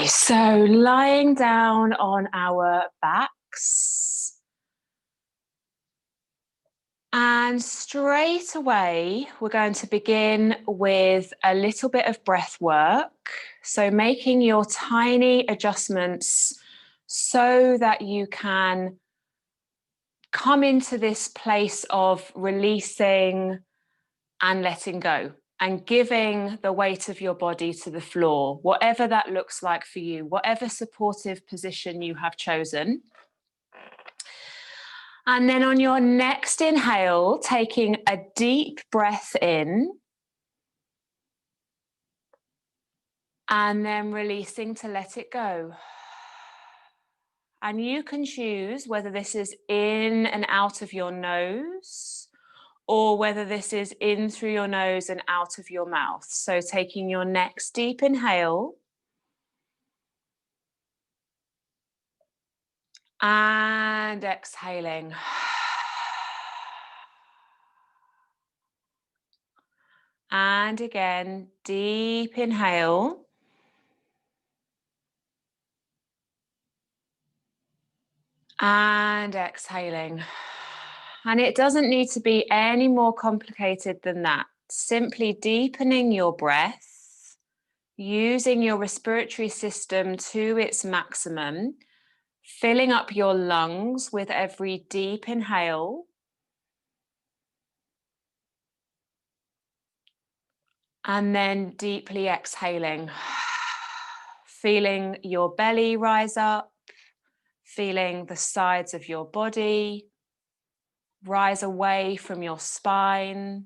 so lying down on our backs. And straight away, we're going to begin with a little bit of breath work. So making your tiny adjustments so that you can come into this place of releasing and letting go and giving the weight of your body to the floor, whatever that looks like for you, whatever supportive position you have chosen. And then on your next inhale, taking a deep breath in and then releasing to let it go. And you can choose whether this is in and out of your nose or whether this is in through your nose and out of your mouth. So taking your next deep inhale and exhaling. And again, deep inhale. And exhaling. And it doesn't need to be any more complicated than that. Simply deepening your breath, using your respiratory system to its maximum, filling up your lungs with every deep inhale. And then deeply exhaling, feeling your belly rise up, feeling the sides of your body rise away from your spine.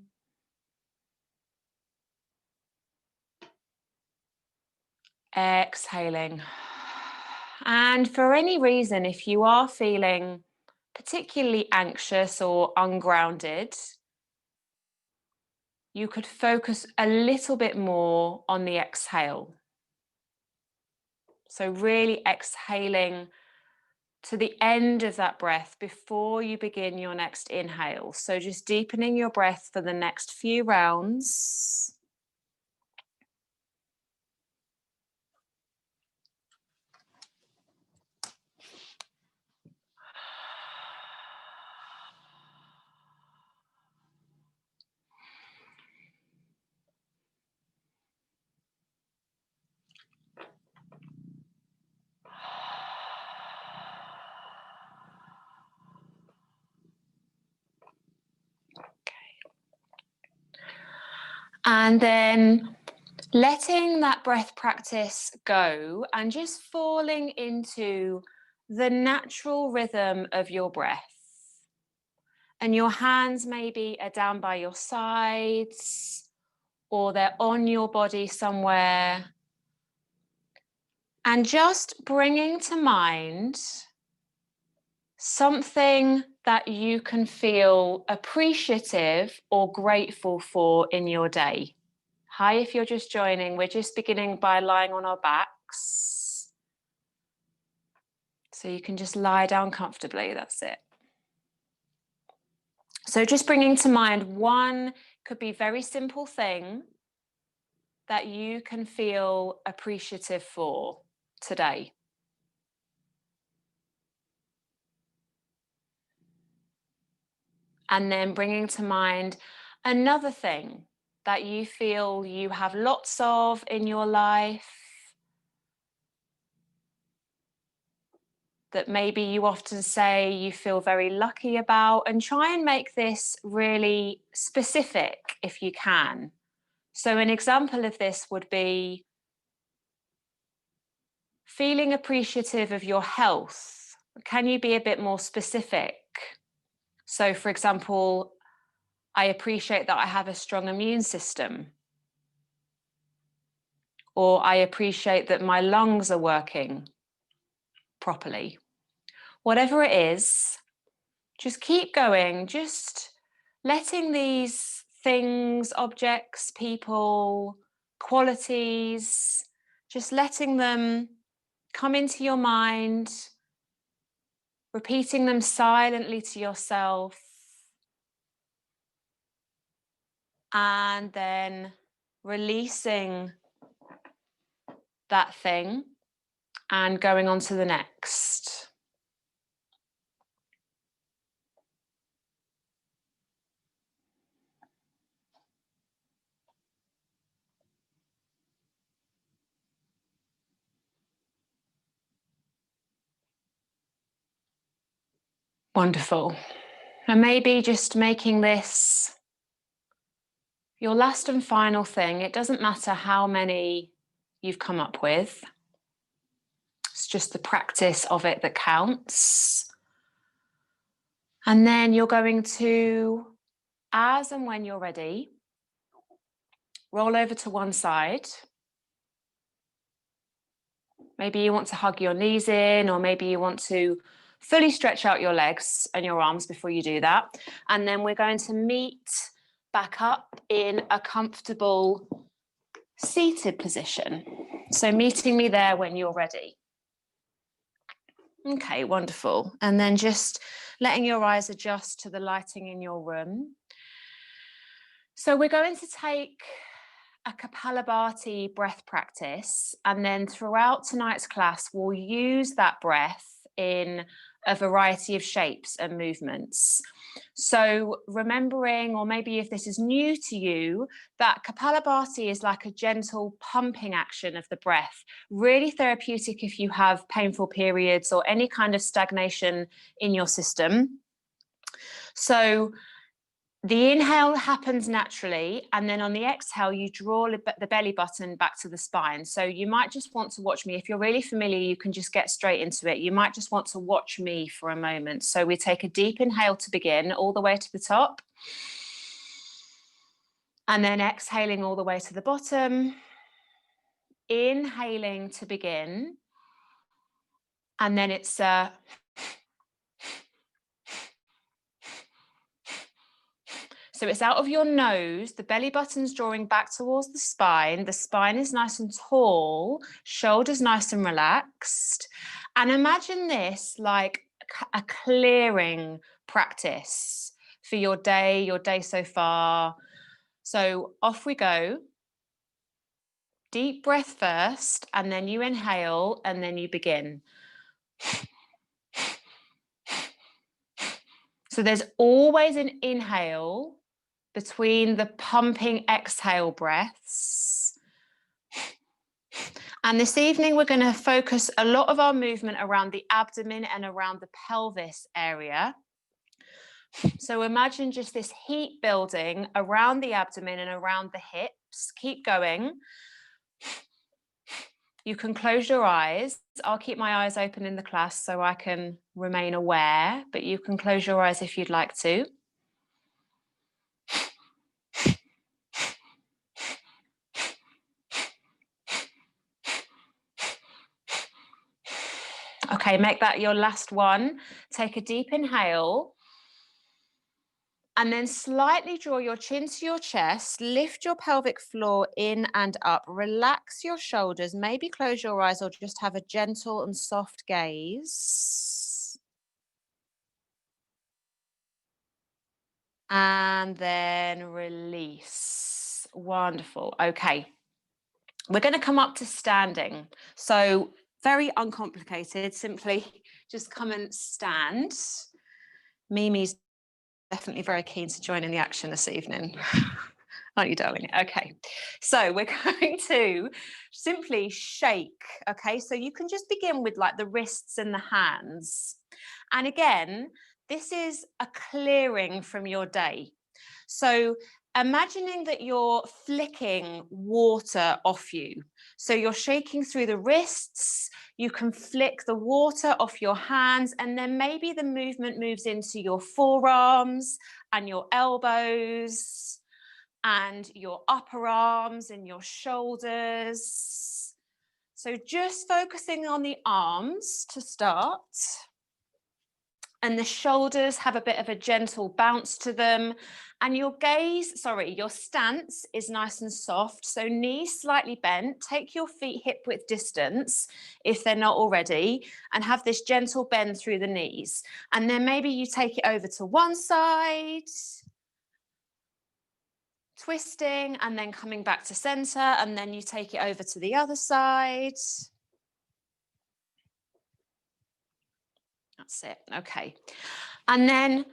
Exhaling. And for any reason, if you are feeling particularly anxious or ungrounded, you could focus a little bit more on the exhale. So really exhaling to the end of that breath before you begin your next inhale. So just deepening your breath for the next few rounds. And then letting that breath practice go and just falling into the natural rhythm of your breath. And your hands maybe are down by your sides or they're on your body somewhere. And just bringing to mind something that you can feel appreciative or grateful for in your day. Hi, if you're just joining, we're just beginning by lying on our backs. So you can just lie down comfortably, that's it. So just bringing to mind one, could be very simple thing that you can feel appreciative for today. And then bringing to mind another thing that you feel you have lots of in your life, that maybe you often say you feel very lucky about, and try and make this really specific if you can. So an example of this would be feeling appreciative of your health. Can you be a bit more specific? So for example, I appreciate that I have a strong immune system. Or I appreciate that my lungs are working properly. Whatever it is, just keep going, just letting these things, objects, people, qualities, just letting them come into your mind, repeating them silently to yourself, and then releasing that thing and going on to the next. Wonderful. And maybe just making this your last and final thing. It doesn't matter how many you've come up with. It's just the practice of it that counts. And then you're going to, as and when you're ready, roll over to one side. Maybe you want to hug your knees in, or maybe you want to fully stretch out your legs and your arms before you do that. And then we're going to meet back up in a comfortable seated position. So meeting me there when you're ready. Okay, wonderful. And then just letting your eyes adjust to the lighting in your room. So we're going to take a Kapalabhati breath practice, and then throughout tonight's class, we'll use that breath in a variety of shapes and movements. So remembering, or maybe if this is new to you, that Kapalabhati is like a gentle pumping action of the breath, really therapeutic if you have painful periods or any kind of stagnation in your system. So the inhale happens naturally, and then on the exhale, you draw the belly button back to the spine. So you might just want to watch me. If you're really familiar, you can just get straight into it. You might just want to watch me for a moment. So we take a deep inhale to begin, all the way to the top. And then exhaling all the way to the bottom. Inhaling to begin. And then it's so it's out of your nose, the belly button's drawing back towards the spine is nice and tall, shoulders nice and relaxed. And imagine this like a clearing practice for your day so far. So off we go. Deep breath first, and then you inhale, and then you begin. So there's always an inhale between the pumping exhale breaths. And this evening, we're going to focus a lot of our movement around the abdomen and around the pelvis area. So imagine just this heat building around the abdomen and around the hips. Keep going. You can close your eyes. I'll keep my eyes open in the class so I can remain aware, but you can close your eyes if you'd like to. Okay, make that your last one. Take a deep inhale. And then slightly draw your chin to your chest, lift your pelvic floor in and up, relax your shoulders, maybe close your eyes or just have a gentle and soft gaze. And then release. Wonderful. Okay. We're going to come up to standing. So very uncomplicated, simply just come and stand. Mimi's definitely very keen to join in the action this evening. Aren't you, darling? Okay, so we're going to simply shake. Okay, so you can just begin with like the wrists and the hands. And again, this is a clearing from your day. So imagining that you're flicking water off you. So you're shaking through the wrists, you can flick the water off your hands, and then maybe the movement moves into your forearms and your elbows and your upper arms and your shoulders. So just focusing on the arms to start. And the shoulders have a bit of a gentle bounce to them. And your your stance is nice and soft. So knees slightly bent, take your feet hip width distance if they're not already, and have this gentle bend through the knees. And then maybe you take it over to one side, twisting, and then coming back to center, and then you take it over to the other side. That's it. Okay. And then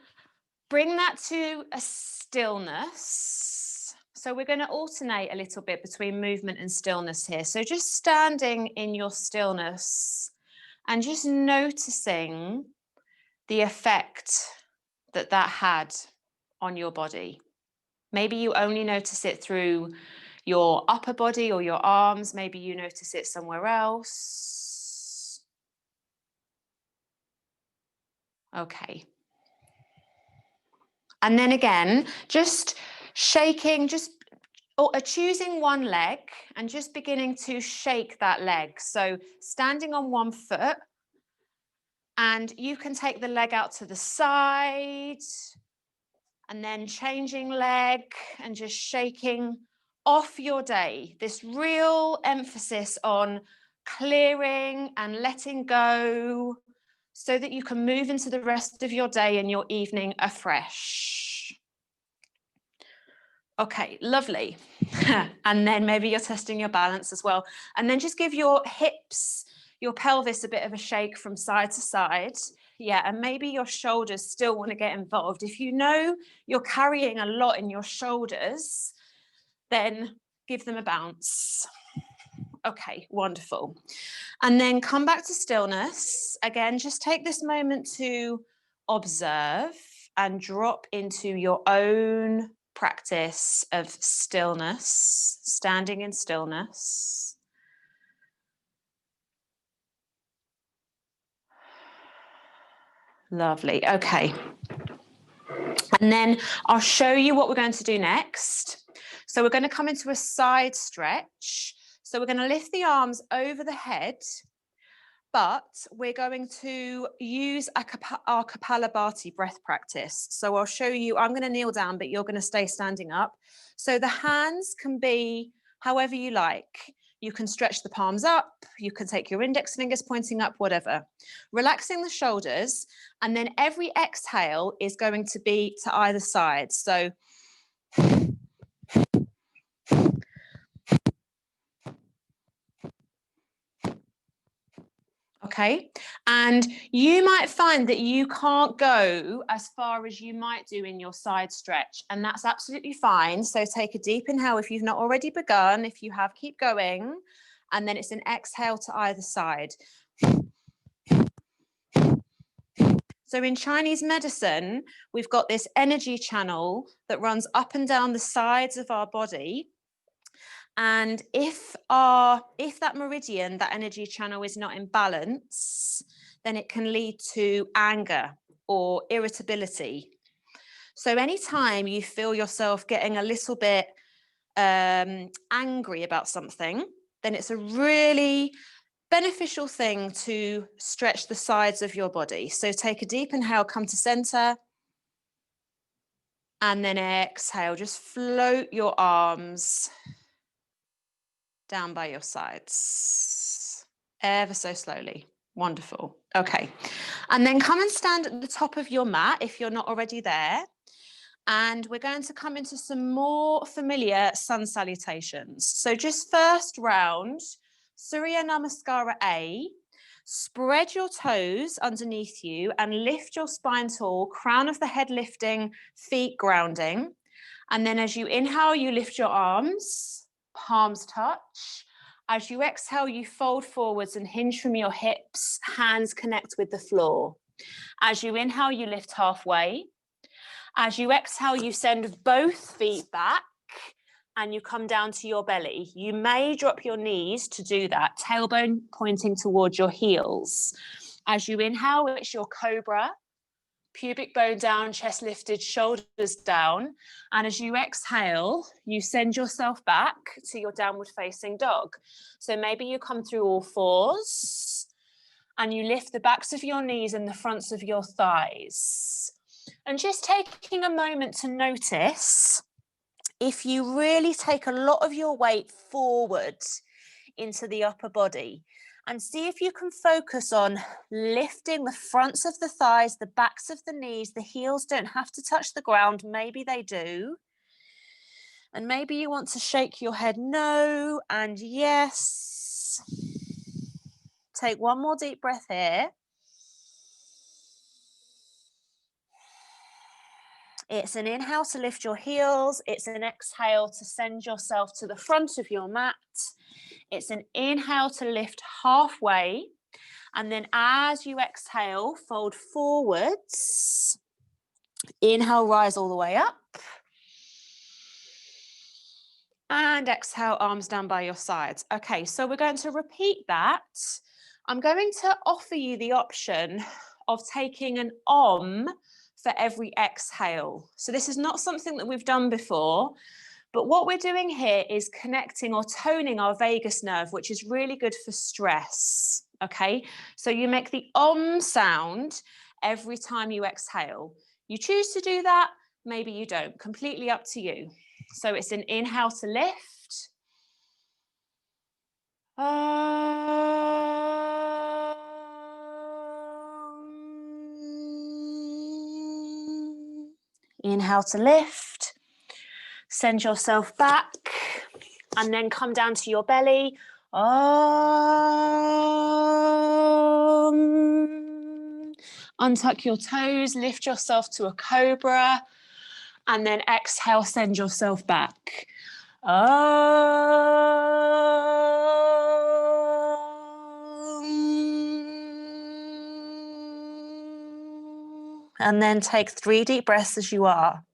bring that to a stillness. So we're going to alternate a little bit between movement and stillness here. So just standing in your stillness and just noticing the effect that that had on your body. Maybe you only notice it through your upper body or your arms. Maybe you notice it somewhere else. Okay. And then again, just shaking, choosing one leg and just beginning to shake that leg. So standing on one foot, and you can take the leg out to the side and then changing leg and just shaking off your day. This real emphasis on clearing and letting go so that you can move into the rest of your day and your evening afresh. Okay, lovely. And then maybe you're testing your balance as well. And then just give your hips, your pelvis a bit of a shake from side to side. Yeah, and maybe your shoulders still want to get involved. If you know you're carrying a lot in your shoulders, then give them a bounce. Okay, wonderful. And then come back to stillness. Again, just take this moment to observe and drop into your own practice of stillness, standing in stillness. Lovely. Okay. And then I'll show you what we're going to do next. So we're going to come into a side stretch. So we're going to lift the arms over the head, but we're going to use our Kapalabhati breath practice. So I'll show you, I'm going to kneel down, but you're going to stay standing up. So the hands can be however you like. You can stretch the palms up, you can take your index fingers pointing up, whatever. Relaxing the shoulders, and then every exhale is going to be to either side. So okay, and you might find that you can't go as far as you might do in your side stretch, and that's absolutely fine. So take a deep inhale if you've not already begun. If you have, keep going, and then it's an exhale to either side. So in Chinese medicine, we've got this energy channel that runs up and down the sides of our body. And if that meridian, that energy channel is not in balance, then it can lead to anger or irritability. So anytime you feel yourself getting a little bit angry about something, then it's a really beneficial thing to stretch the sides of your body. So take a deep inhale, come to center, and then exhale, just float your arms down by your sides, ever so slowly. Wonderful. Okay. And then come and stand at the top of your mat if you're not already there. And we're going to come into some more familiar sun salutations. So just first round, Surya Namaskara A. Spread your toes underneath you and lift your spine tall, crown of the head lifting, feet grounding. And then as you inhale, you lift your arms, palms touch. As you exhale, you fold forwards and hinge from your hips, hands connect with the floor. As you inhale, you lift halfway. As you exhale, you send both feet back and you come down to your belly. You may drop your knees to do that, tailbone pointing towards your heels. As you inhale, it's your Cobra, pubic bone down, chest lifted, shoulders down. And as you exhale, you send yourself back to your downward facing dog. So maybe you come through all fours and you lift the backs of your knees and the fronts of your thighs. And just taking a moment to notice if you really take a lot of your weight forward into the upper body, and see if you can focus on lifting the fronts of the thighs, the backs of the knees. The heels don't have to touch the ground. Maybe they do. And maybe you want to shake your head no and yes. Take one more deep breath here. It's an inhale to lift your heels. It's an exhale to send yourself to the front of your mat. It's an inhale to lift halfway. And then as you exhale, fold forwards. Inhale, rise all the way up. And exhale, arms down by your sides. Okay, so we're going to repeat that. I'm going to offer you the option of taking an for every exhale. So this is not something that we've done before, but what we're doing here is connecting or toning our vagus nerve, which is really good for stress. Okay, so you make the sound every time you exhale. You choose to do that, maybe you don't, completely up to you. So it's an inhale to lift. Inhale to lift. Send yourself back and then come down to your belly. Untuck your toes, lift yourself to a cobra, and then exhale, send yourself back. And then take 3 deep breaths as you are.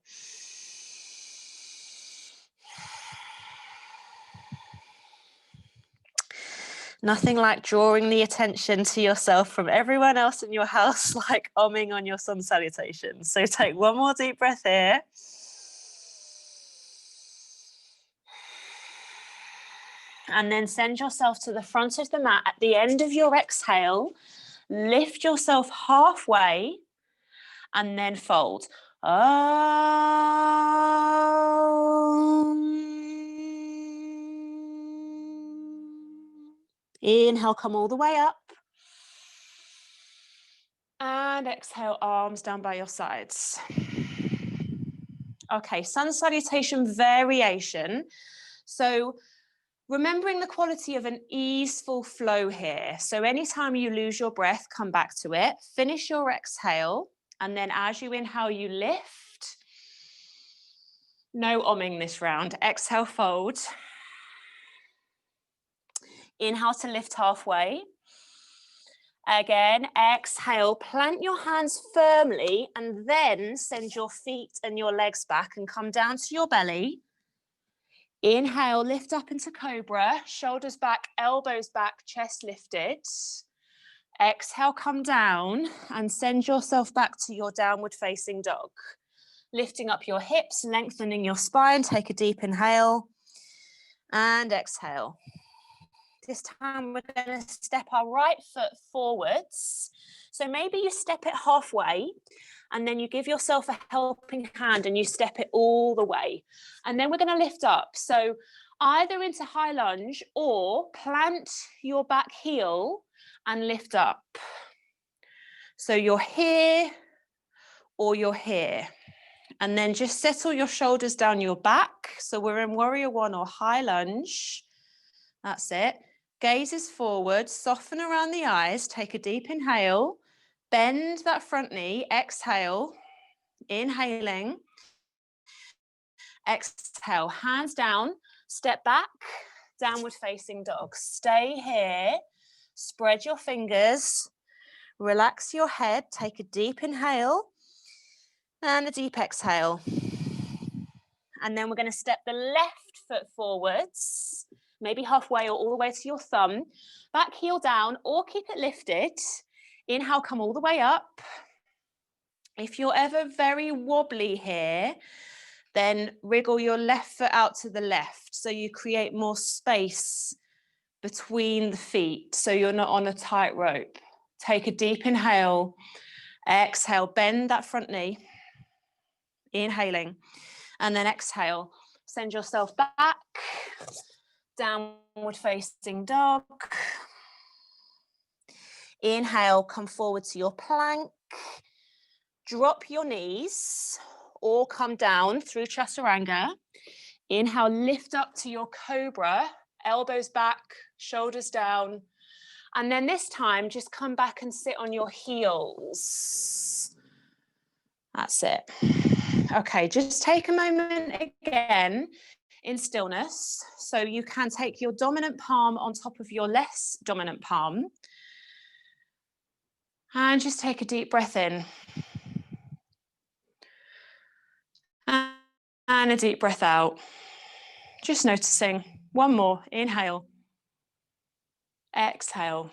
Nothing like drawing the attention to yourself from everyone else in your house, like umming on your sun salutation. So take 1 more deep breath here. And then send yourself to the front of the mat. At the end of your exhale, lift yourself halfway and then fold. Inhale, come all the way up. And exhale, arms down by your sides. Okay, sun salutation variation. So remembering the quality of an easeful flow here. So anytime you lose your breath, come back to it. Finish your exhale. And then as you inhale, you lift. No omming this round. Exhale, fold. Inhale to lift halfway. Again, exhale, plant your hands firmly and then send your feet and your legs back and come down to your belly. Inhale, lift up into Cobra, shoulders back, elbows back, chest lifted. Exhale, come down and send yourself back to your downward facing dog. Lifting up your hips, lengthening your spine, take a deep inhale and exhale. This time we're going to step our right foot forwards. So maybe you step it halfway and then you give yourself a helping hand and you step it all the way. And then we're going to lift up. So either into high lunge or plant your back heel and lift up. So you're here or you're here. And then just settle your shoulders down your back. So we're in warrior one or high lunge. That's it. Gazes forward, soften around the eyes, take a deep inhale, bend that front knee, exhale, inhaling, exhale, hands down, step back, downward facing dog. Stay here, spread your fingers, relax your head, take a deep inhale and a deep exhale. And then we're going to step the left foot forwards, maybe halfway or all the way to your thumb, back heel down or keep it lifted. Inhale, come all the way up. If you're ever very wobbly here, then wriggle your left foot out to the left so you create more space between the feet so you're not on a tight rope. Take a deep inhale, exhale, bend that front knee, inhaling, and then exhale, send yourself back, downward facing dog. Inhale, come forward to your plank. Drop your knees or come down through chaturanga. Inhale, lift up to your cobra, elbows back, shoulders down. And then this time, just come back and sit on your heels. That's it. Okay, just take a moment again in stillness. So you can take your dominant palm on top of your less dominant palm. And just take a deep breath in. And a deep breath out. Just noticing. One more. Inhale. Exhale.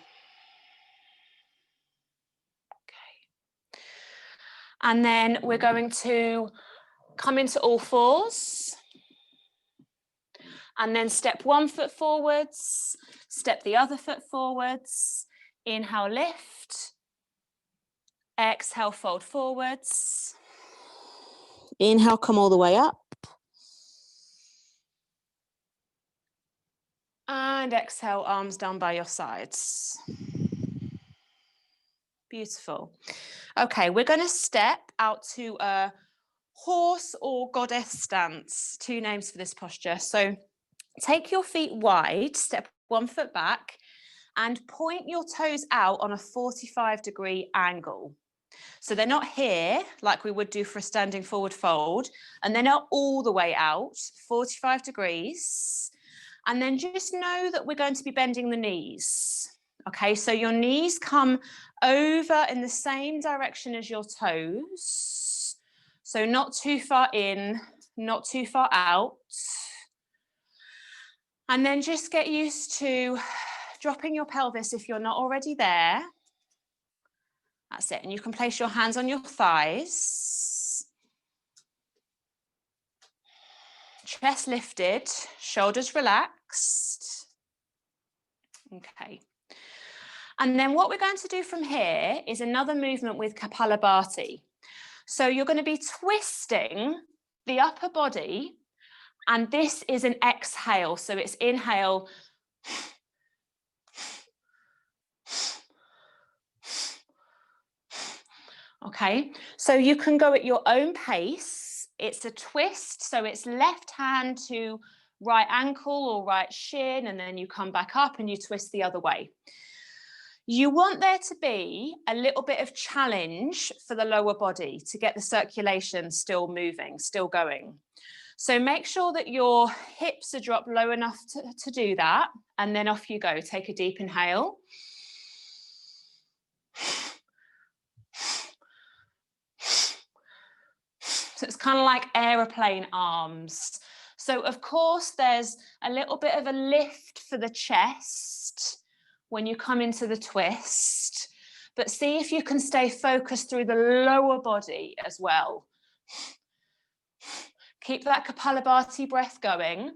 Okay. And then we're going to come into all fours. And then step one foot forwards. Step the other foot forwards. Inhale, lift. Exhale, fold forwards. Inhale, come all the way up. And exhale, arms down by your sides. Beautiful. Okay, we're going to step out to a horse or goddess stance. Two names for this posture. So take your feet wide, step 1 foot back, and point your toes out on a 45-degree angle. So they're not here, like we would do for a standing forward fold, and they're not all the way out, 45 degrees. And then just know that we're going to be bending the knees. Okay, so your knees come over in the same direction as your toes. So not too far in, not too far out. And then just get used to dropping your pelvis if you're not already there. That's it. And you can place your hands on your thighs. Chest lifted, shoulders relaxed. Okay. And then what we're going to do from here is another movement with Kapalabhati. So you're going to be twisting the upper body, and this is an exhale. So it's inhale. Okay, so you can go at your own pace. It's a twist, so it's left hand to right ankle or right shin, and then you come back up and you twist the other way. You want there to be a little bit of challenge for the lower body to get the circulation still moving, still going. So make sure that your hips are dropped low enough to do that, and then off you go. Take a deep inhale. So it's kind of like aeroplane arms. So of course, there's a little bit of a lift for the chest when you come into the twist, but see if you can stay focused through the lower body as well. Keep that Kapalabhati breath going.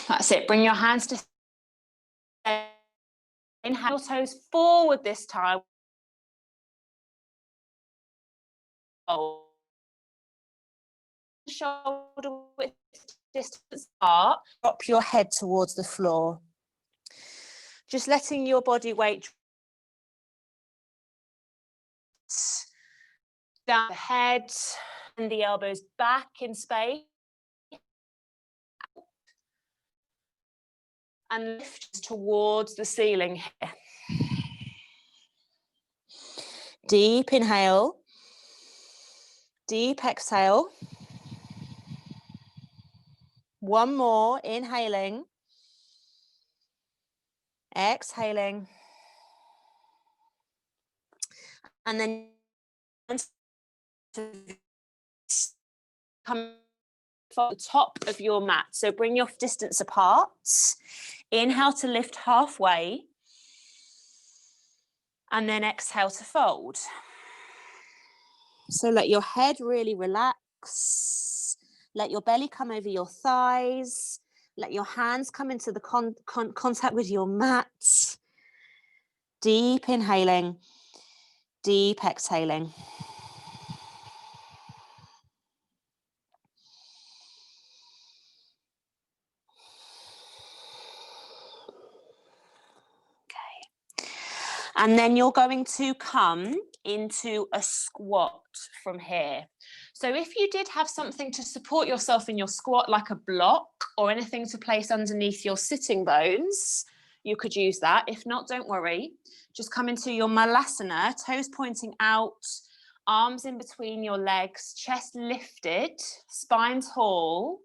That's it. Bring your hands to inhale, your toes forward this time. Shoulder width distance apart. Drop your head towards the floor. Just letting your body weight down the head and the elbows back in space. And lift towards the ceiling here. Deep inhale. Deep exhale. One more, inhaling. Exhaling. And then come from the top of your mat. So bring your distance apart. Inhale to lift halfway. And then exhale to fold. So let your head really relax. Let your belly come over your thighs. Let your hands come into the contact with your mat. Deep inhaling. Deep exhaling. Okay. And then you're going to come into a squat from here. So if you did have something to support yourself in your squat, like a block or anything to place underneath your sitting bones, you could use that. If not, don't worry. Just come into your malasana, toes pointing out, arms in between your legs, chest lifted, spine tall.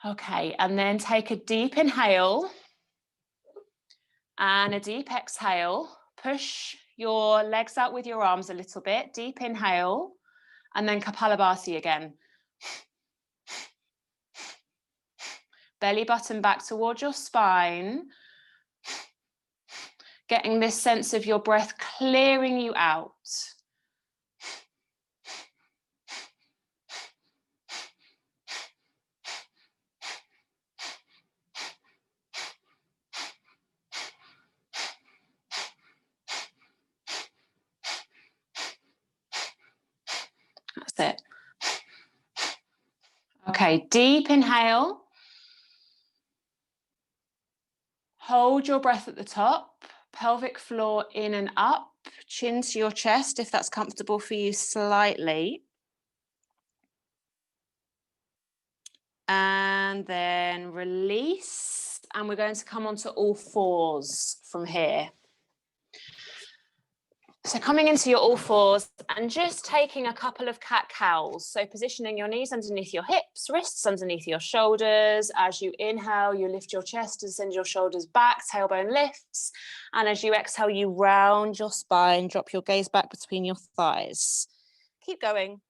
Okay, and then take a deep inhale and a deep exhale. Push your legs out with your arms a little bit. Deep inhale, and then Kapalabhati again. Belly button back towards your spine. Getting this sense of your breath clearing you out. That's it. Okay, deep inhale. Hold your breath at the top, pelvic floor in and up, chin to your chest if that's comfortable for you slightly. And then release, and we're going to come onto all fours from here. So coming into your all fours and just taking a couple of cat-cows. So positioning your knees underneath your hips, wrists underneath your shoulders. As you inhale, you lift your chest and send your shoulders back, tailbone lifts. And as you exhale, you round your spine, drop your gaze back between your thighs. Keep going.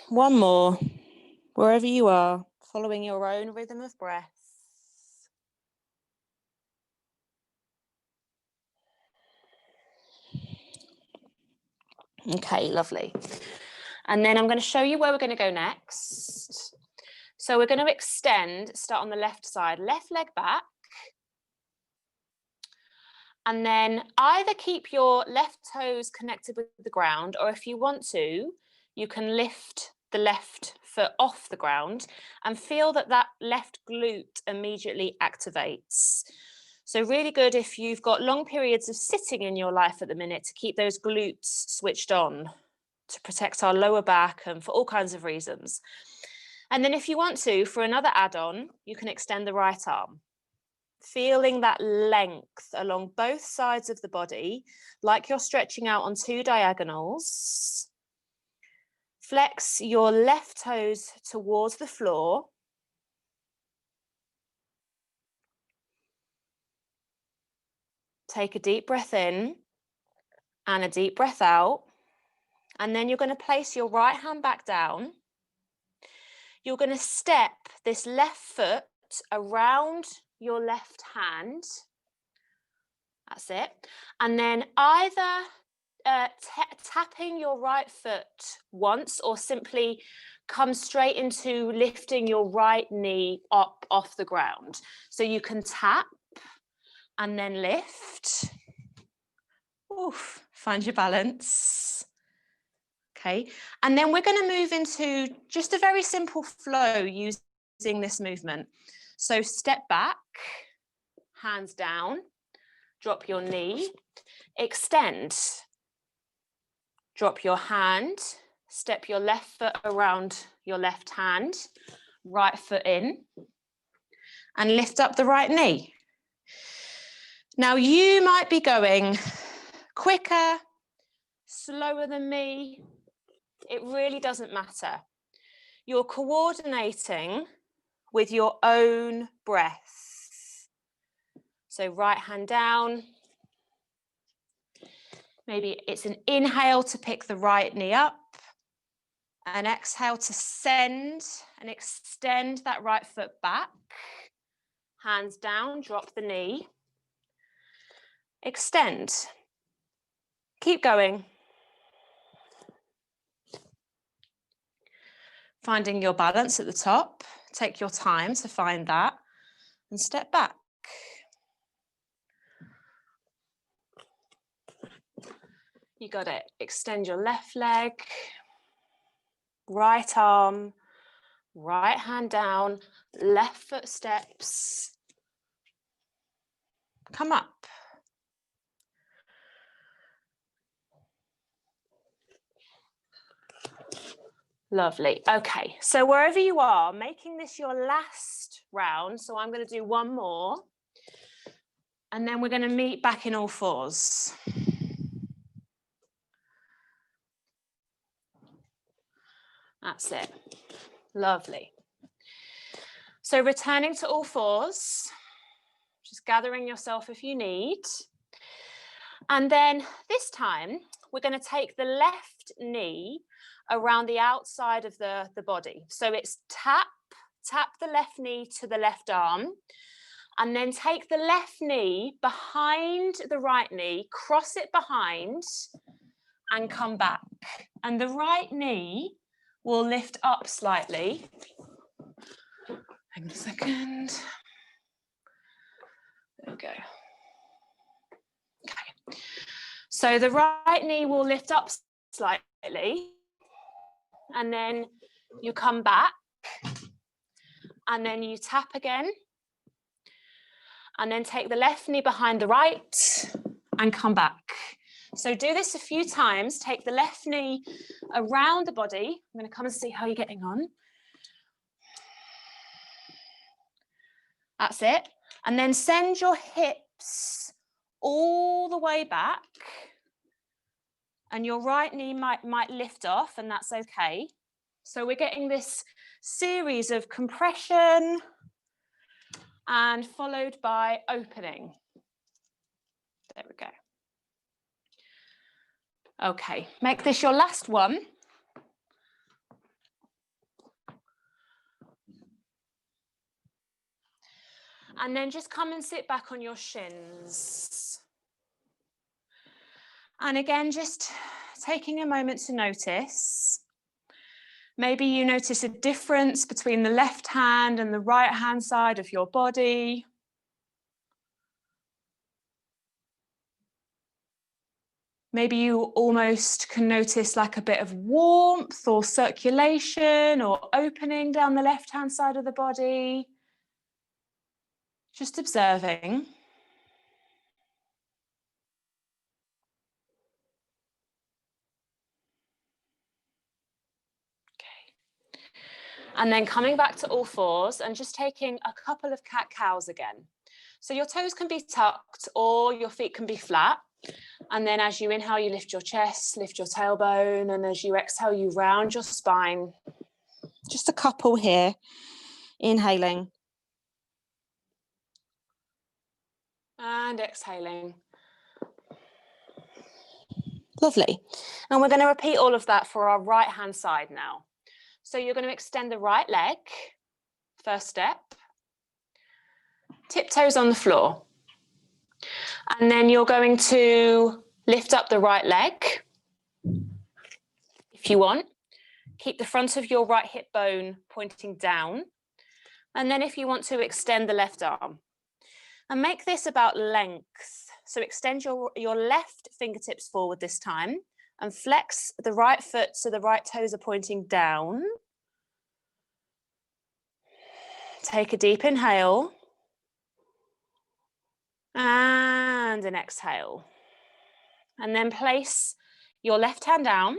One more, wherever you are, following your own rhythm of breath. Okay, lovely. And then I'm going to show you where we're going to go next. So we're going to extend, start on the left side, left leg back. And then either keep your left toes connected with the ground, or if you want to, you can lift the left foot off the ground and feel that that left glute immediately activates. So really good if you've got long periods of sitting in your life at the minute to keep those glutes switched on to protect our lower back and for all kinds of reasons. And then if you want to, for another add-on, you can extend the right arm. Feeling that length along both sides of the body, like you're stretching out on two diagonals. Flex your left toes towards the floor. Take a deep breath in and a deep breath out. And then you're going to place your right hand back down. You're going to step this left foot around your left hand. That's it. And then either tapping your right foot once or simply come straight into lifting your right knee up off the ground. So you can tap and then lift. Oof, find your balance. Okay, and then we're going to move into just a very simple flow using this movement. So step back, hands down, drop your knee, extend, drop your hand, step your left foot around your left hand, right foot in, and lift up the right knee. Now you might be going quicker, slower than me. It really doesn't matter. You're coordinating with your own breath. So right hand down. Maybe it's an inhale to pick the right knee up. An exhale to send and extend that right foot back. Hands down, drop the knee. Extend. Keep going. Finding your balance at the top. Take your time to find that and step back. You got it. Extend your left leg, right arm, right hand down, left foot steps. Come up. Lovely. Okay, so wherever you are, making this your last round. So I'm going to do one more. And then we're going to meet back in all fours. That's it. Lovely. So returning to all fours, just gathering yourself if you need. And then this time, we're going to take the left knee around the outside of the body. So it's tap the left knee to the left arm, and then take the left knee behind the right knee, cross it behind, and come back. And the right knee will lift up slightly. Hang on a second. There we go. Okay. So the right knee will lift up slightly, and then you come back, and then you tap again, and then take the left knee behind the right and come back. So do this a few times. Take the left knee around the body. I'm going to come and see how you're getting on. That's it. And then send your hips all the way back. And your right knee might lift off, and that's okay. So we're getting this series of compression and followed by opening. There we go. Okay, make this your last one. And then just come and sit back on your shins. And again, just taking a moment to notice. Maybe you notice a difference between the left hand and the right hand side of your body. Maybe you almost can notice like a bit of warmth or circulation or opening down the left-hand side of the body. Just observing. Okay. And then coming back to all fours and just taking a couple of cat-cows again. So your toes can be tucked or your feet can be flat. And then as you inhale, you lift your chest, lift your tailbone. And as you exhale, you round your spine. Just a couple here. Inhaling. And exhaling. Lovely. And we're going to repeat all of that for our right hand side now. So you're going to extend the right leg. First step. Tiptoes on the floor. And then you're going to lift up the right leg, if you want. Keep the front of your right hip bone pointing down. And then if you want to, extend the left arm. And make this about length. So extend your left fingertips forward this time and flex the right foot so the right toes are pointing down. Take a deep inhale. And an exhale. And then place your left hand down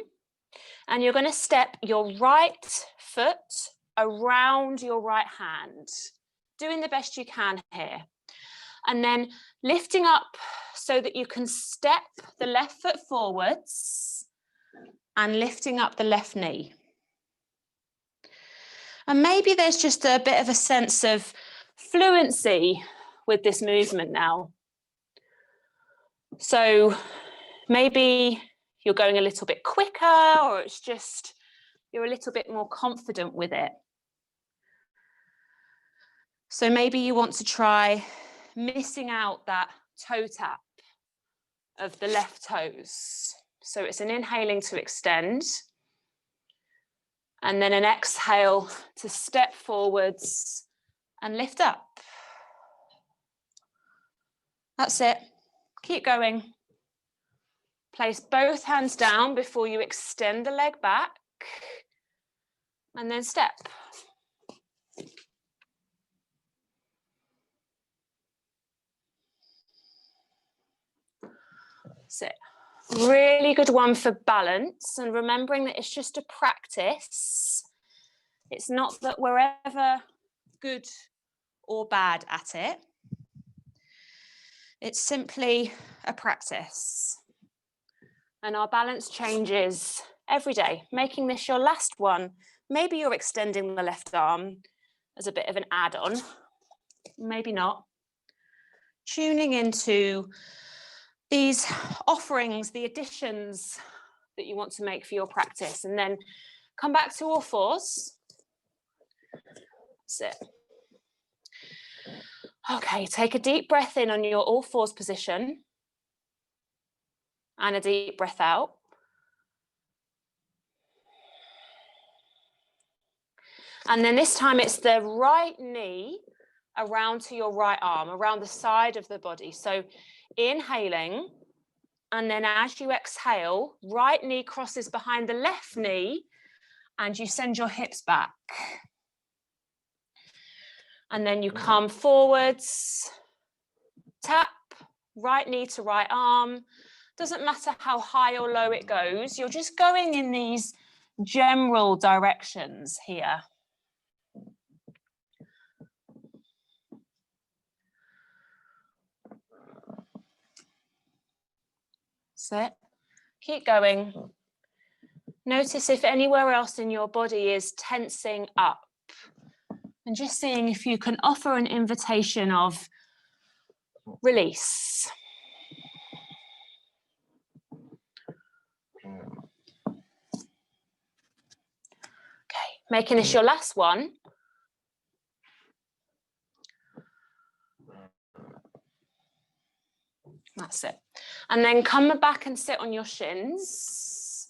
and you're going to step your right foot around your right hand, doing the best you can here. And then lifting up so that you can step the left foot forwards and lifting up the left knee. And maybe there's just a bit of a sense of fluency with this movement now. So maybe you're going a little bit quicker, or it's just you're a little bit more confident with it. So maybe you want to try missing out that toe tap of the left toes. So it's an inhaling to extend, and then an exhale to step forwards and lift up. That's it. Keep going. Place both hands down before you extend the leg back, and then step. Sit. Really good one for balance, and remembering that it's just a practice. It's not that we're ever good or bad at it. It's simply a practice. And our balance changes every day, making this your last one. Maybe you're extending the left arm as a bit of an add-on, maybe not. Tuning into these offerings, the additions that you want to make for your practice, and then come back to all fours. Sit. Okay, take a deep breath in on your all fours position and a deep breath out. And then this time it's the right knee around to your right arm, around the side of the body. So inhaling, and then as you exhale, right knee crosses behind the left knee and you send your hips back. And then you come forwards, tap, right knee to right arm. Doesn't matter how high or low it goes, you're just going in these general directions here. Sit. Keep going. Notice if anywhere else in your body is tensing up. And just seeing if you can offer an invitation of release. Okay, making this your last one. That's it. And then come back and sit on your shins.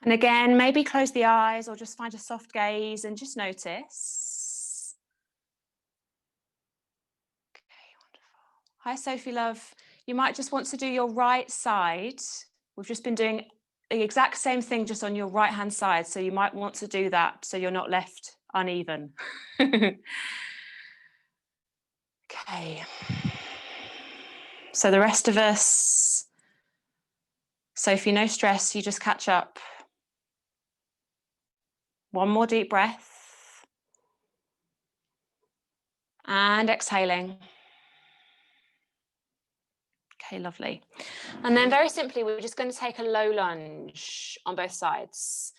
And again, maybe close the eyes or just find a soft gaze and just notice. Okay, wonderful. Hi, Sophie love. You might just want to do your right side. We've just been doing the exact same thing just on your right hand side. So you might want to do that so you're not left uneven. Okay. So the rest of us, Sophie, no stress, you just catch up. One more deep breath. And exhaling. Okay, lovely. And then very simply, we're just going to take a low lunge on both sides.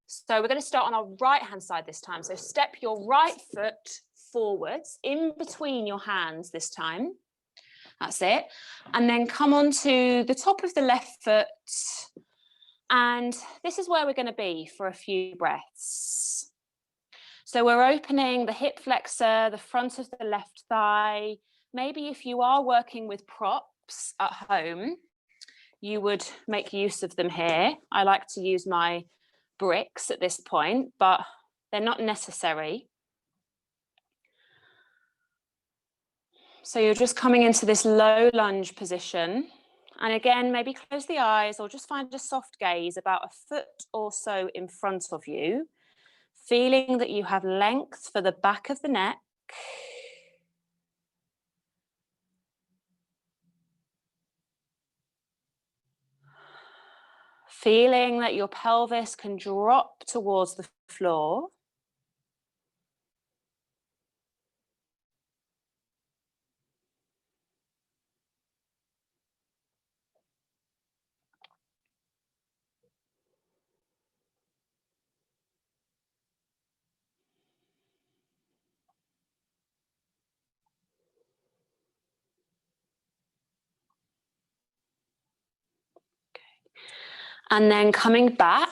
So we're going to start on our right hand side this time. So step your right foot forwards in between your hands this time. That's it. And then come on to the top of the left foot. And this is where we're going to be for a few breaths. So we're opening the hip flexor, the front of the left thigh. Maybe if you are working with props at home, you would make use of them here. I like to use my bricks at this point, but they're not necessary. So you're just coming into this low lunge position. And again, maybe close the eyes or just find a soft gaze about a foot or so in front of you, feeling that you have length for the back of the neck. Feeling that your pelvis can drop towards the floor. And then coming back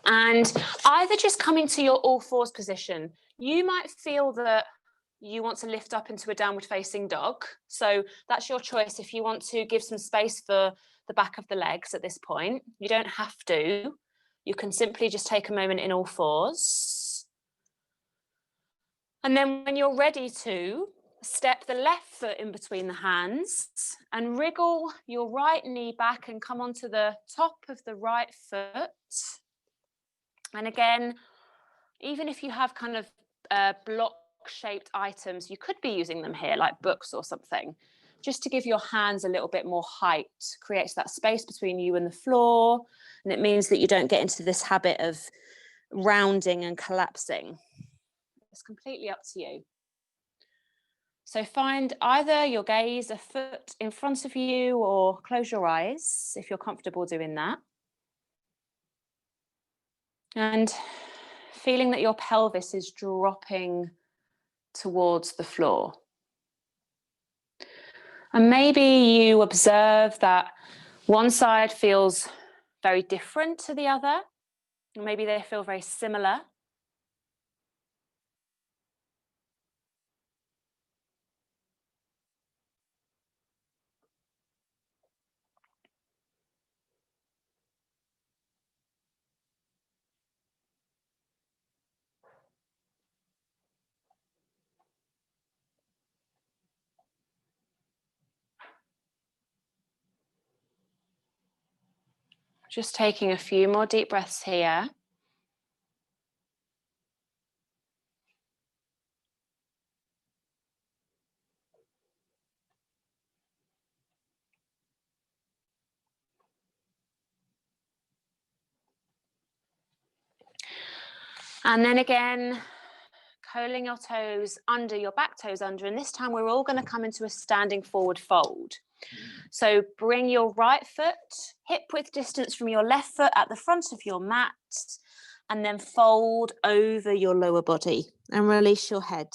and either just coming to your all fours position. You might feel that you want to lift up into a downward facing dog. So that's your choice. If you want to give some space for the back of the legs at this point, you don't have to. You can simply just take a moment in all fours. And then when you're ready to, step the left foot in between the hands and wriggle your right knee back and come onto the top of the right foot. And again, even if you have kind of block-shaped items, you could be using them here, like books or something, just to give your hands a little bit more height, creates that space between you and the floor, and it means that you don't get into this habit of rounding and collapsing. It's completely up to you. So find either your gaze a foot in front of you or close your eyes if you're comfortable doing that. And feeling that your pelvis is dropping towards the floor. And maybe you observe that one side feels very different to the other, or maybe they feel very similar. Just taking a few more deep breaths here. And then again, curling your toes under, your back toes under, and this time we're all going to come into a standing forward fold. So bring your right foot hip width distance from your left foot at the front of your mat, and then fold over your lower body and release your head.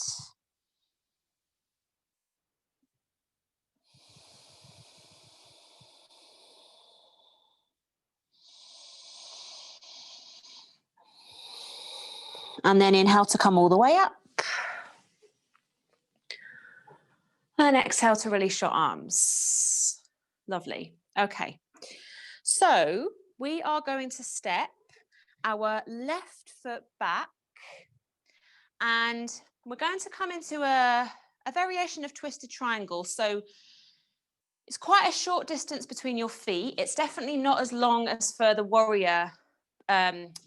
And then inhale to come all the way up. And exhale to release your arms. Lovely. Okay. So we are going to step our left foot back, and we're going to come into a variation of twisted triangle. So it's quite a short distance between your feet. It's definitely not as long as for the warrior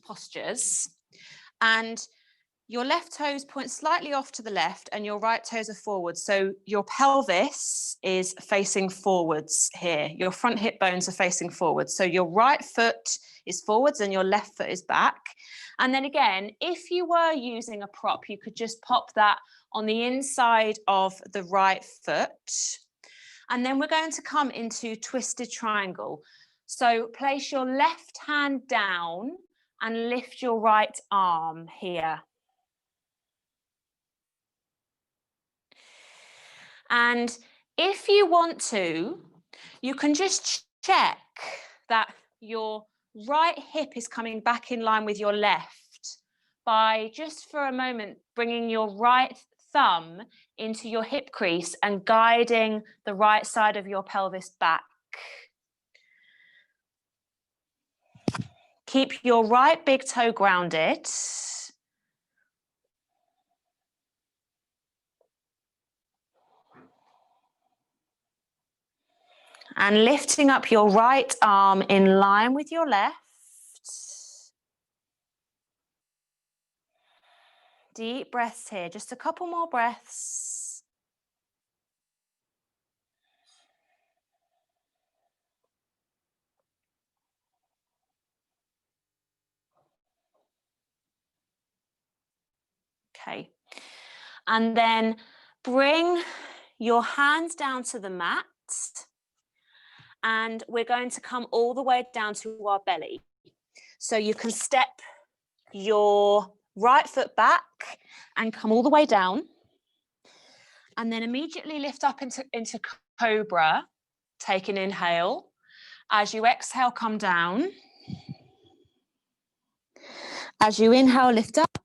postures. And your left toes point slightly off to the left and your right toes are forward. So your pelvis is facing forwards here. Your front hip bones are facing forwards. So your right foot is forwards and your left foot is back. And then again, if you were using a prop, you could just pop that on the inside of the right foot. And then we're going to come into twisted triangle. So place your left hand down and lift your right arm here. And if you want to, you can just check that your right hip is coming back in line with your left by just for a moment bringing your right thumb into your hip crease and guiding the right side of your pelvis back. Keep your right big toe grounded. And lifting up your right arm in line with your left. Deep breaths here, just a couple more breaths. Okay. And then bring your hands down to the mat. And we're going to come all the way down to our belly. So you can step your right foot back and come all the way down. And then immediately lift up into Cobra. Take an inhale. As you exhale, come down. As you inhale, lift up.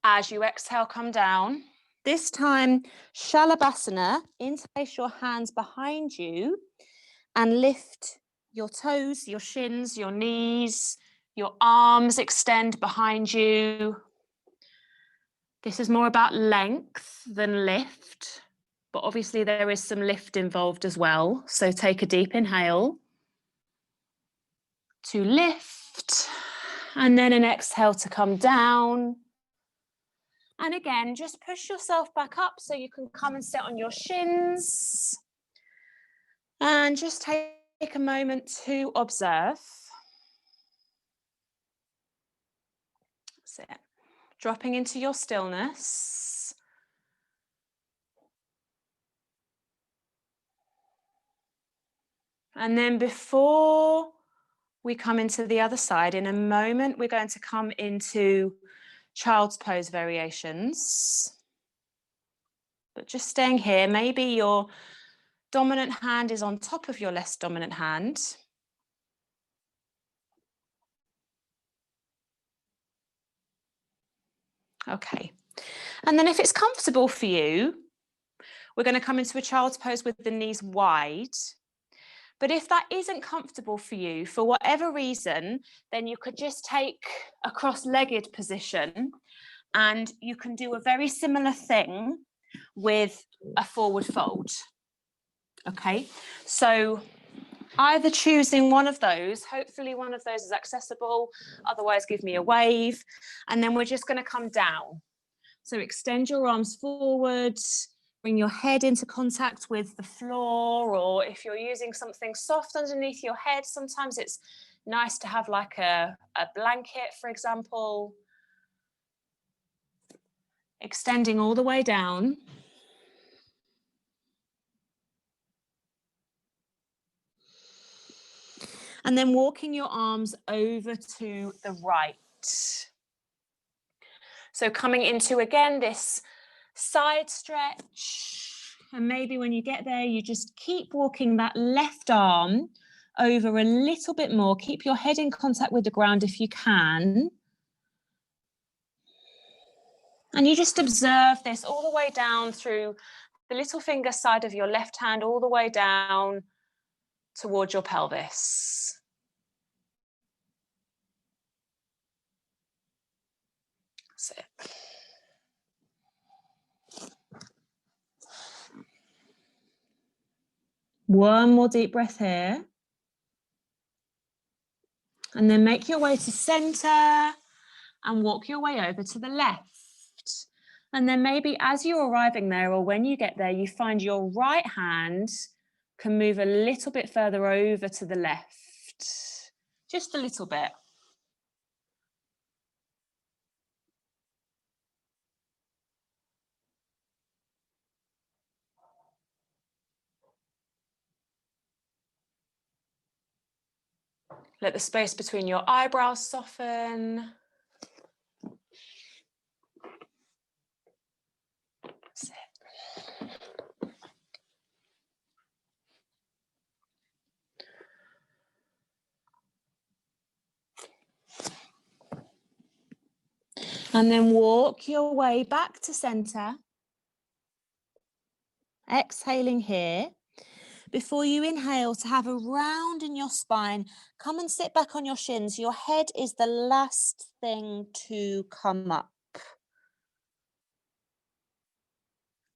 As you exhale, come down. This time, Shalabhasana, interlace your hands behind you and lift your toes, your shins, your knees, your arms extend behind you. This is more about length than lift, but obviously there is some lift involved as well. So take a deep inhale to lift, and then an exhale to come down. And again, just push yourself back up so you can come and sit on your shins. And just take a moment to observe. That's it. Dropping into your stillness. And then before we come into the other side, in a moment, we're going to come into child's pose variations. But just staying here, maybe your dominant hand is on top of your less dominant hand. Okay. And then if it's comfortable for you, we're going to come into a child's pose with the knees wide. But if that isn't comfortable for you, for whatever reason, then you could just take a cross-legged position, and you can do a very similar thing with a forward fold. Okay, so either choosing one of those, hopefully one of those is accessible, otherwise give me a wave, and then we're just going to come down. So extend your arms forward, bring your head into contact with the floor, or if you're using something soft underneath your head, sometimes it's nice to have like a blanket, for example. Extending all the way down. And then walking your arms over to the right. So coming into, again, this side stretch. And maybe when you get there, you just keep walking that left arm over a little bit more. Keep your head in contact with the ground if you can. And you just observe this all the way down through the little finger side of your left hand, all the way down towards your pelvis. That's it. One more deep breath here. And then make your way to center and walk your way over to the left. And then maybe as you're arriving there, or when you get there, you find your right hand can move a little bit further over to the left. Just a little bit. Let the space between your eyebrows soften. That's it. And then walk your way back to center. Exhaling here. Before you inhale, to have a round in your spine, come and sit back on your shins. Your head is the last thing to come up.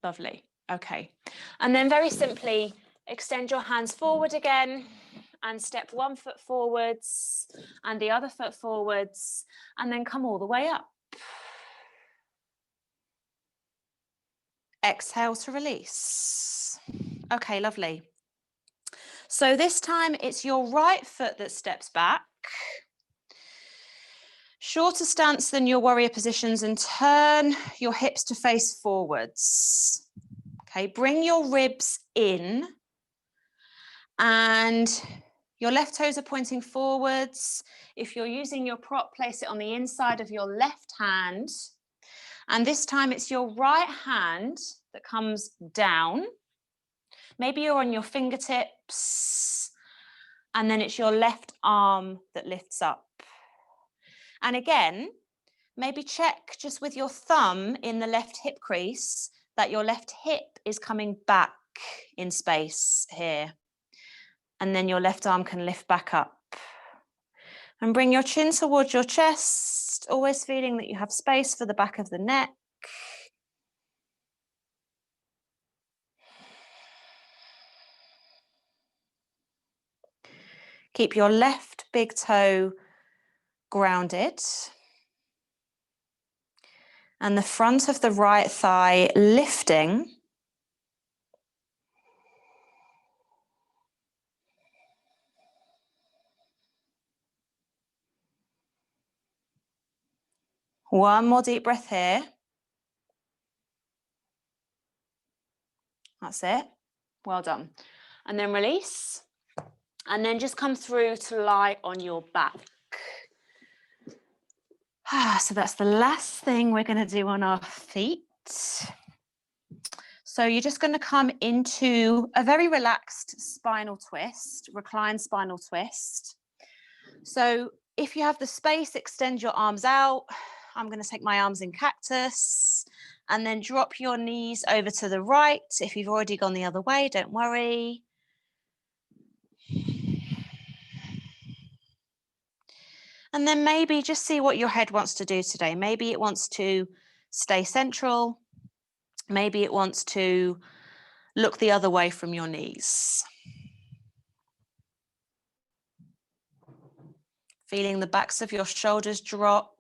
Lovely. Okay. And then very simply, extend your hands forward again and step one foot forwards and the other foot forwards, and then come all the way up. Exhale to release. Okay, lovely. So this time it's your right foot that steps back. Shorter stance than your warrior positions, and turn your hips to face forwards. Okay, bring your ribs in and your left toes are pointing forwards. If you're using your prop, place it on the inside of your left hand. And this time it's your right hand that comes down. Maybe you're on your fingertips, and then it's your left arm that lifts up. And again, maybe check just with your thumb in the left hip crease that your left hip is coming back in space here. And then your left arm can lift back up. And bring your chin towards your chest, always feeling that you have space for the back of the neck. Keep your left big toe grounded. And the front of the right thigh lifting. One more deep breath here. That's it. Well done. And then release. And then just come through to lie on your back. So that's the last thing we're going to do on our feet. So you're just going to come into a very relaxed spinal twist, reclined spinal twist. So if you have the space, extend your arms out. I'm going to take my arms in cactus and then drop your knees over to the right. If you've already gone the other way, don't worry. And then maybe just see what your head wants to do today. Maybe it wants to stay central. Maybe it wants to look the other way from your knees. Feeling the backs of your shoulders drop.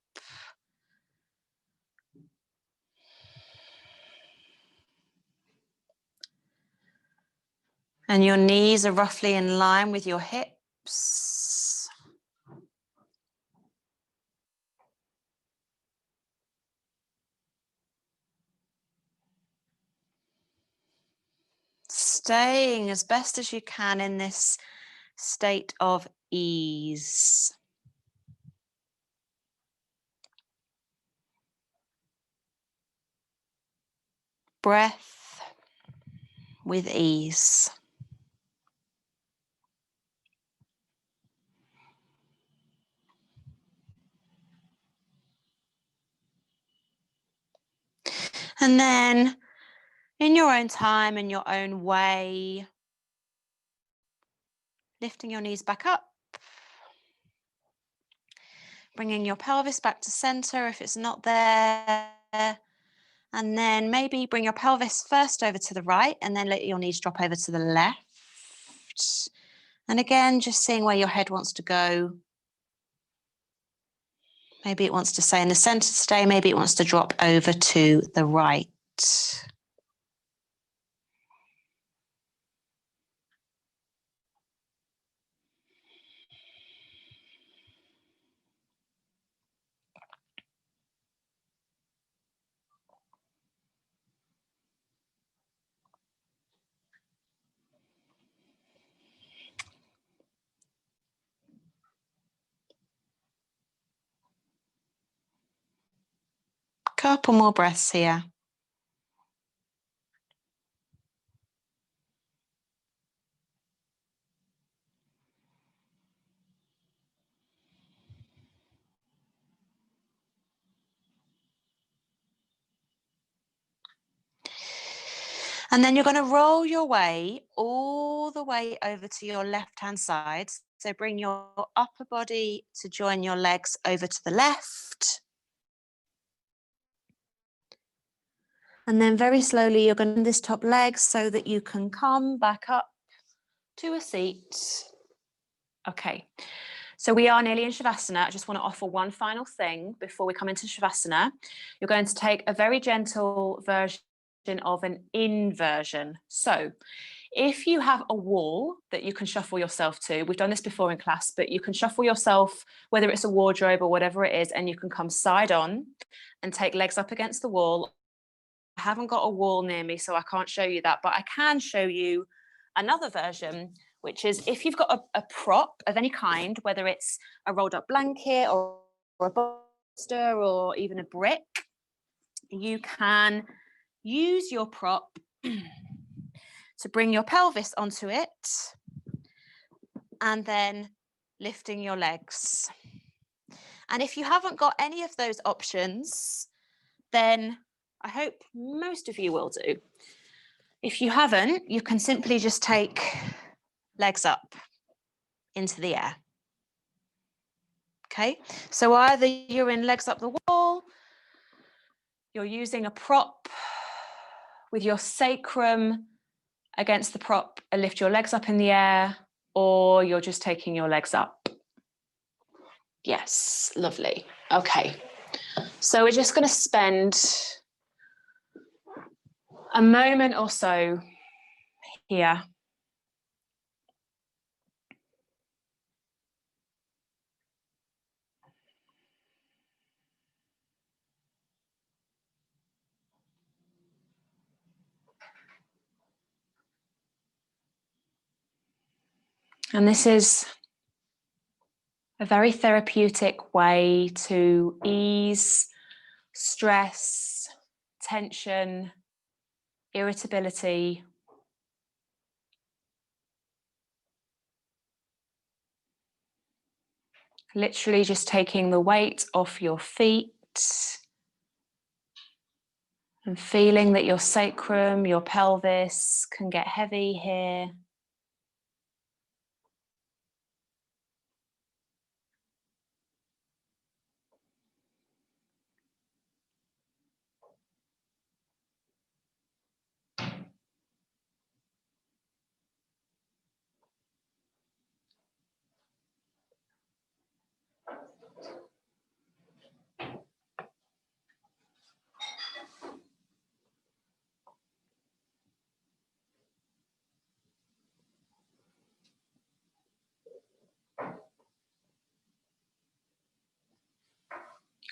And your knees are roughly in line with your hips. Staying as best as you can in this state of ease. Breath with ease. And then in your own time, in your own way, lifting your knees back up, bringing your pelvis back to center if it's not there, and then maybe bring your pelvis first over to the right and then let your knees drop over to the left. And again, just seeing where your head wants to go. Maybe it wants to stay in the center today, maybe it wants to drop over to the right. Couple more breaths here. And then you're going to roll your way all the way over to your left-hand side. So bring your upper body to join your legs over to the left. And then very slowly, you're going to bend this top leg so that you can come back up to a seat. Okay, so we are nearly in Shavasana. I just want to offer one final thing before we come into Shavasana. You're going to take a very gentle version of an inversion. So if you have a wall that you can shuffle yourself to, we've done this before in class, but you can shuffle yourself, whether it's a wardrobe or whatever it is, and you can come side on and take legs up against the wall. I haven't got a wall near me, so I can't show you that, but I can show you another version, which is if you've got a prop of any kind, whether it's a rolled up blanket or a bolster or even a brick, you can use your prop to bring your pelvis onto it and then lifting your legs. And if you haven't got any of those options, then I hope most of you will do. If you haven't, you can simply just take legs up into the air. Okay, so either you're in legs up the wall, you're using a prop with your sacrum against the prop and lift your legs up in the air, or you're just taking your legs up? Yes, lovely. Okay, so we're just going to spend a moment or so here. And this is a very therapeutic way to ease stress, tension, irritability. Literally just taking the weight off your feet and feeling that your sacrum, your pelvis can get heavy here.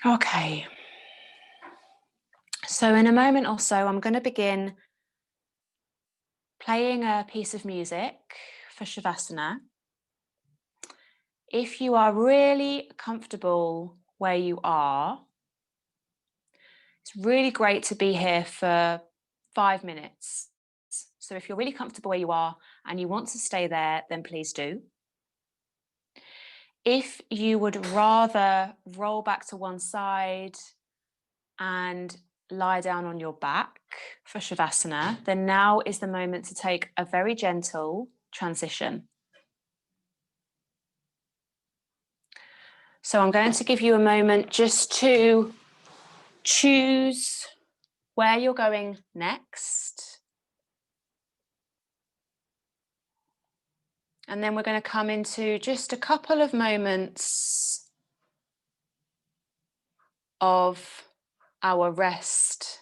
Okay. So in a moment or so, I'm going to begin playing a piece of music for Shavasana. If you are really comfortable where you are, it's really great to be here for 5 minutes. So if you're really comfortable where you are and you want to stay there, then please do. If you would rather roll back to one side and lie down on your back for Shavasana, then now is the moment to take a very gentle transition. So I'm going to give you a moment just to choose where you're going next. And then we're going to come into just a couple of moments of our rest.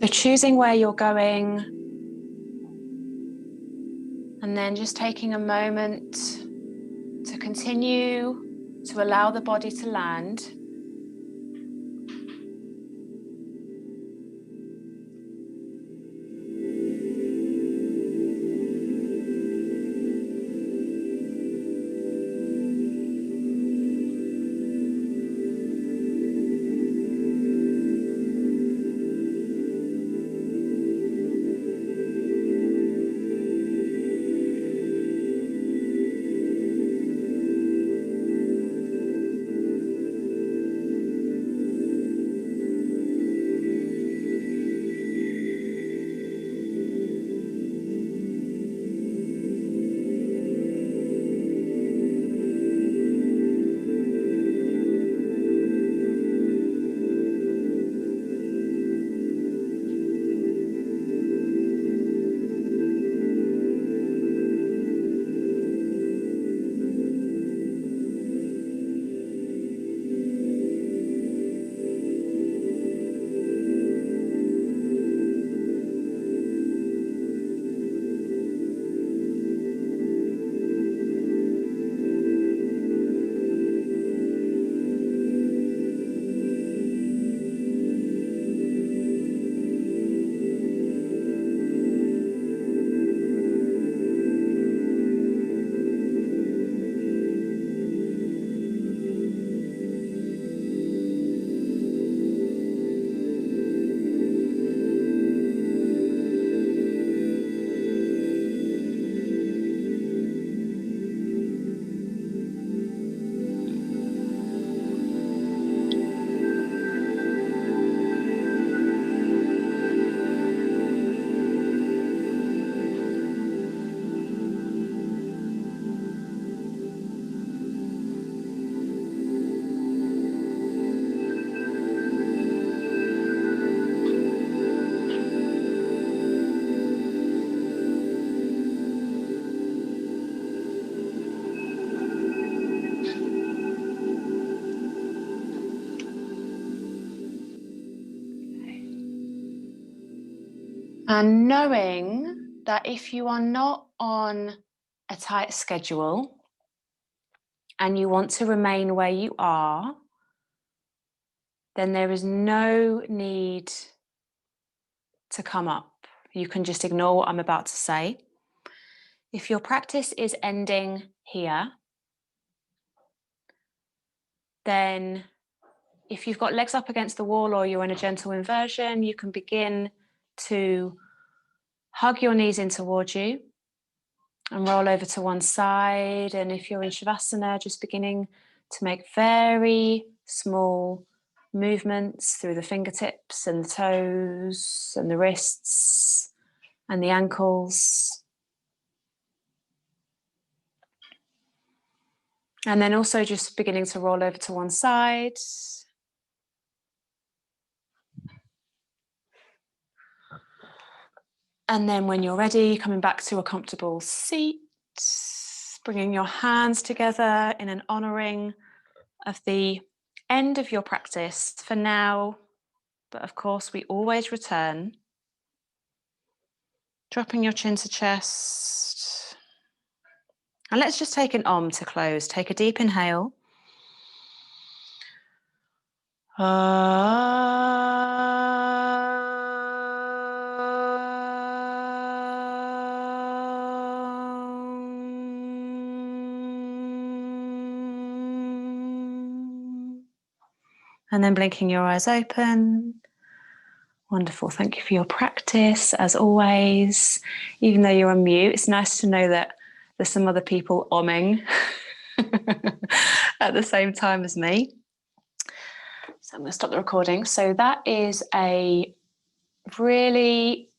So choosing where you're going, and then just taking a moment to continue to allow the body to land. And knowing that if you are not on a tight schedule and you want to remain where you are, then there is no need to come up. You can just ignore what I'm about to say. If your practice is ending here, then if you've got legs up against the wall or you're in a gentle inversion, you can begin to hug your knees in towards you and roll over to one side. And if you're in Shavasana, just beginning to make very small movements through the fingertips and the toes and the wrists and the ankles. And then also just beginning to roll over to one side. And then when you're ready, coming back to a comfortable seat, bringing your hands together in an honouring of the end of your practice for now. But of course, we always return. Dropping your chin to chest. And let's just take an Om to close. Take a deep inhale. And then blinking your eyes open. Wonderful. Thank you for your practice, as always. Even though you're on mute, it's nice to know that there's some other people omming at the same time as me. So I'm going to stop the recording. So that is a really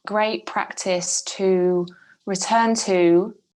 great practice to return to